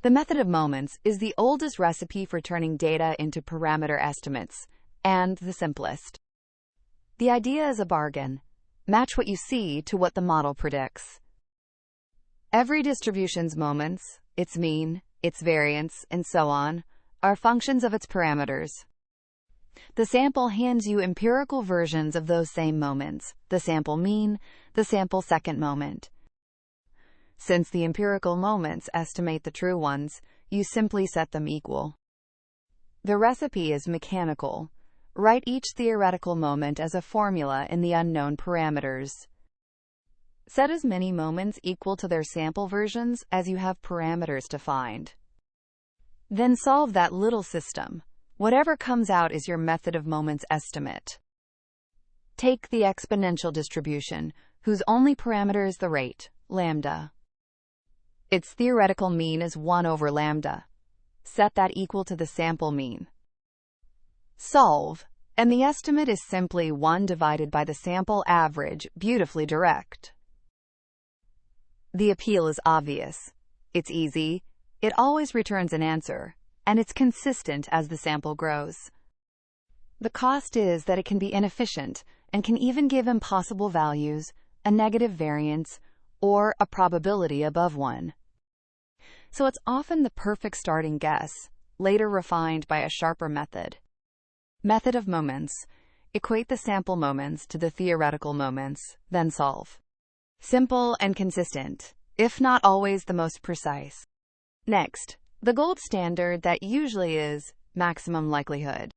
The method of moments is the oldest recipe for turning data into parameter estimates, and the simplest. The idea is a bargain. Match what you see to what the model predicts. Every distribution's moments, its mean, its variance, and so on, are functions of its parameters. The sample hands you empirical versions of those same moments, the sample mean, the sample second moment. Since the empirical moments estimate the true ones, you simply set them equal. The recipe is mechanical. Write each theoretical moment as a formula in the unknown parameters. Set as many moments equal to their sample versions as you have parameters to find. Then solve that little system. Whatever comes out is your method of moments estimate. Take the exponential distribution, whose only parameter is the rate, lambda. Its theoretical mean is 1 over lambda. Set that equal to the sample mean. Solve, and the estimate is simply 1 divided by the sample average, beautifully direct. The appeal is obvious. It's easy, it always returns an answer, and it's consistent as the sample grows. The cost is that it can be inefficient and can even give impossible values, a negative variance, or a probability above 1. So it's often the perfect starting guess, later refined by a sharper method. Method of moments. Equate the sample moments to the theoretical moments, then solve. Simple and consistent, if not always the most precise. Next, the gold standard that usually is maximum likelihood.